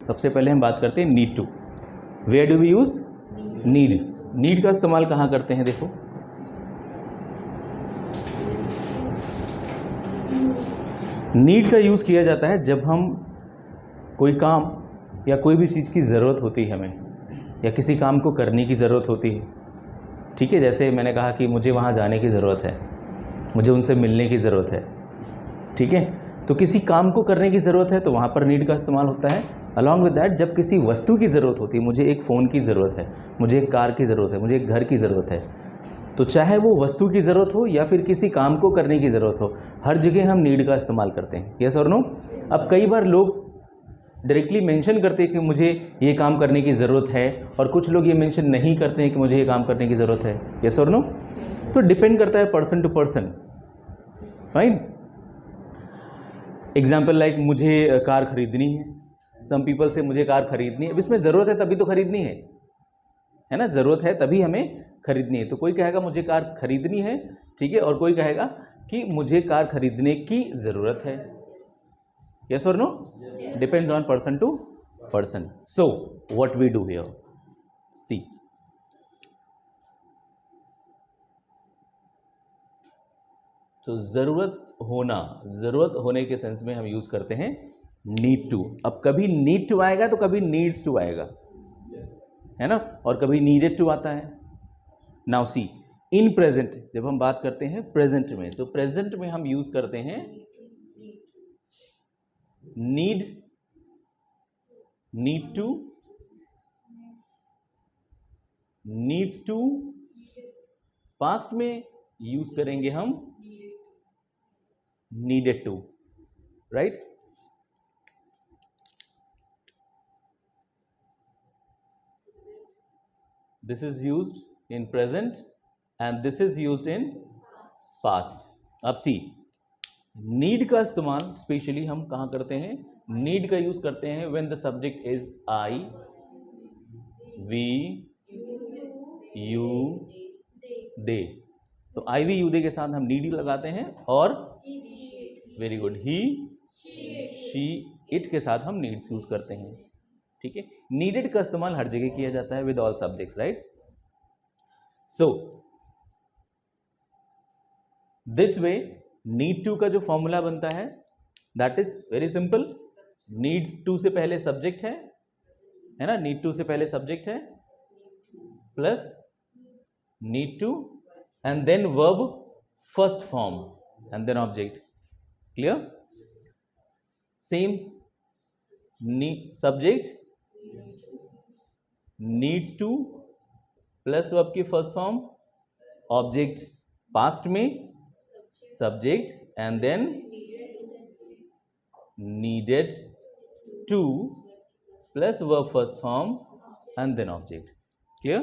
सबसे पहले हम बात करते हैं need to. Where do we use need? Need का इस्तेमाल कहाँ करते हैं? देखो, नीड का यूज़ किया जाता है जब हम कोई काम या कोई भी चीज़ की ज़रूरत होती है हमें, या किसी काम को करने की ज़रूरत होती है। ठीक है, जैसे मैंने कहा कि मुझे वहाँ जाने की ज़रूरत है, मुझे उनसे मिलने की ज़रूरत है। ठीक है, तो किसी काम को करने की ज़रूरत है तो वहाँ पर नीड का इस्तेमाल होता है। अलॉन्ग विद दैट, जब किसी वस्तु की ज़रूरत होती है, मुझे एक फ़ोन की ज़रूरत है, मुझे एक कार की ज़रूरत है, मुझे एक घर की ज़रूरत है, तो चाहे वो वस्तु की ज़रूरत हो या फिर किसी काम को करने की ज़रूरत हो, हर जगह हम नीड का इस्तेमाल करते हैं। यस और नो? अब कई बार लोग डायरेक्टली मेंशन करते हैं कि मुझे ये काम करने की ज़रूरत है, और कुछ लोग ये मेंशन नहीं करते हैं कि मुझे ये काम करने की ज़रूरत है। यस और नो? तो डिपेंड करता है person to person. Fine. Example like मुझे कार खरीदनी है, सम पीपल से मुझे कार खरीदनी है। अब इसमें ज़रूरत है तभी तो खरीदनी है ना? ज़रूरत है तभी हमें खरीदनी है। तो कोई कहेगा मुझे कार खरीदनी है, ठीक है, और कोई कहेगा कि मुझे कार खरीदने की ज़रूरत है। यस और no? Depends on person to person. So what we do here, see, तो ज़रूरत होने के सेंस में हम यूज़ करते हैं नीड टू। अब कभी नीड टू आएगा तो कभी नीड्स टू आएगा, है ना, और कभी नीडेड टू आता है। नाउ सी, इन प्रेजेंट जब हम बात करते हैं प्रेजेंट में, तो प्रेजेंट में हम यूज करते हैं need to, needs to. Past में यूज करेंगे हम needed to, right? This is used in present and this is used in past. अब सी, नीड का इस्तेमाल स्पेशली हम कहां करते हैं? नीड का यूज करते हैं when the subject is I, we, you, they. तो आई, वी, यू, दे के साथ हम नीड लगाते हैं, और very good, he, she, it के साथ हम नीड्स यूज करते हैं। ठीक है, नीडेड का इस्तेमाल हर जगह किया जाता है with all subjects, right? So this way need to का जो फॉर्मूला बनता है that is very simple. Needs to से पहले सब्जेक्ट है ना? नीड टू से पहले सब्जेक्ट है plus need to and then verb first form and then object. Clear? Same, subject needs to plus verb की फर्स्ट फॉर्म, ऑब्जेक्ट पास्ट में, subject and then needed to plus verb first form and then object. Clear?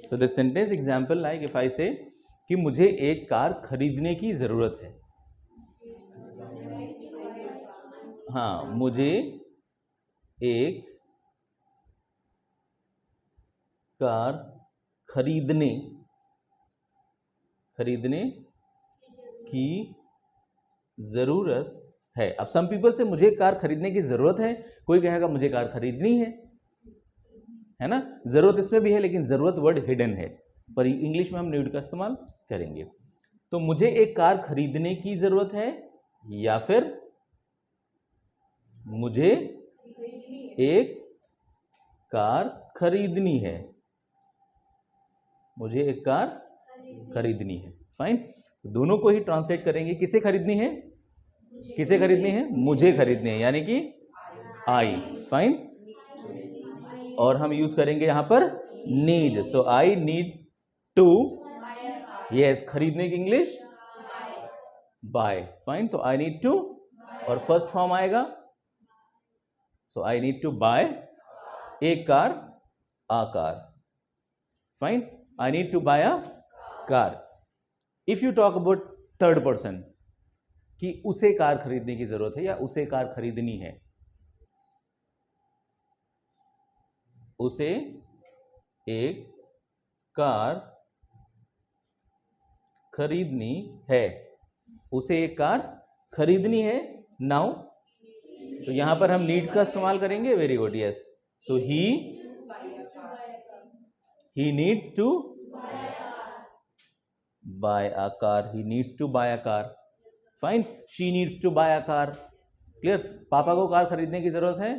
So the sentence example like if I say कि मुझे एक car खरीदने की जरूरत है। हाँ, मुझे एक कार खरीदने की जरूरत है। अब सम पीपल से मुझे कार खरीदने की जरूरत है, कोई कहेगा मुझे कार खरीदनी है ना? जरूरत इसमें भी है लेकिन जरूरत वर्ड हिडन है, पर इंग्लिश में हम नीड का इस्तेमाल करेंगे। तो मुझे एक कार खरीदने की जरूरत है, या फिर मुझे एक कार खरीदनी है, मुझे एक कार खरीदनी है। फाइन, दोनों को ही ट्रांसलेट करेंगे। किसे खरीदनी है? किसे खरीदनी है? मुझे खरीदनी है, यानी कि आई। फाइन, और हम यूज करेंगे यहां पर need. So I need to, yes, खरीदने की इंग्लिश बाय। फाइन, तो आई नीड टू और फर्स्ट फॉर्म आएगा, so I need to buy एक car, a car. Fine, I need to buy a car. If you talk about third person कि उसे car खरीदने की जरूरत है या उसे कार खरीदनी है, उसे एक कार खरीदनी है, उसे एक कार खरीदनी है। नाउ तो यहां पर हम नीड्स का इस्तेमाल करेंगे. Very good. Yes. So he needs to buy a car. He needs to buy a car. Fine. She needs to buy a car. Clear. पापा को कार खरीदने की जरूरत है.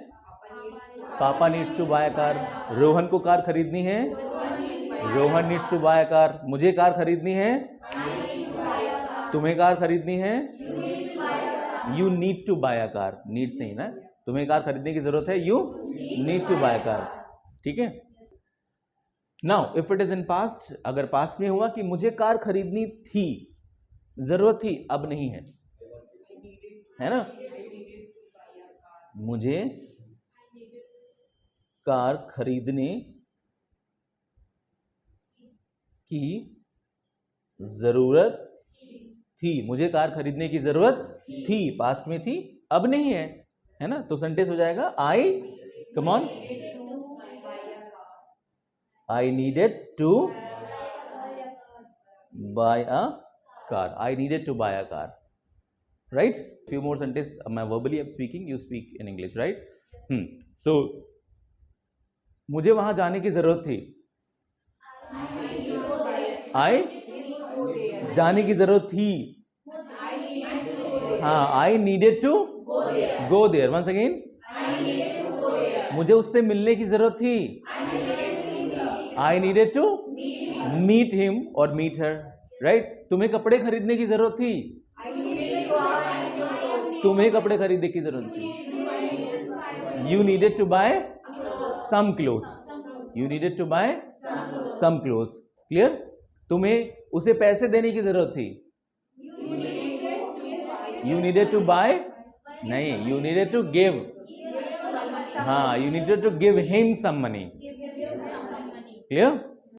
पापा needs to buy car. Rohan को कार खरीदनी है. Rohan needs to buy car. मुझे कार खरीदनी है. तुम्हें कार खरीदनी है. You need to buy a car. Needs नहीं ना, तुम्हें कार खरीदने की जरूरत है. You need to buy a car. ठीक है. Now if it is in past, अगर पास्ट में हुआ कि मुझे कार खरीदनी थी, जरूरत थी, अब नहीं है, है ना. मुझे कार खरीदने की जरूरत थी. मुझे कार खरीदने की जरूरत थी, पास्ट में थी, अब नहीं है, है ना. तो सेंटेंस हो जाएगा I, come on, I needed to buy a car. I needed to buy a car. Right? Few more sentences. मैं verbally am speaking. You speak in English, right? So, मुझे वहां जाने की जरूरत थी. I जाने की जरूरत थी. हाँ, I needed to go there. Once again. मुझे उससे मिलने की जरूरत थी. I needed to meet him or meet her, right? तुम्हें कपड़े खरीदने की जरूरत थी. तुम्हें कपड़े खरीदने की जरूरत थी. You needed to buy some clothes. You needed to buy some clothes. Clear? तुम्हें उसे पैसे देने की जरूरत थी. You needed to buy, नहीं, you needed to give. हाँ, you needed to give him some money. Clear?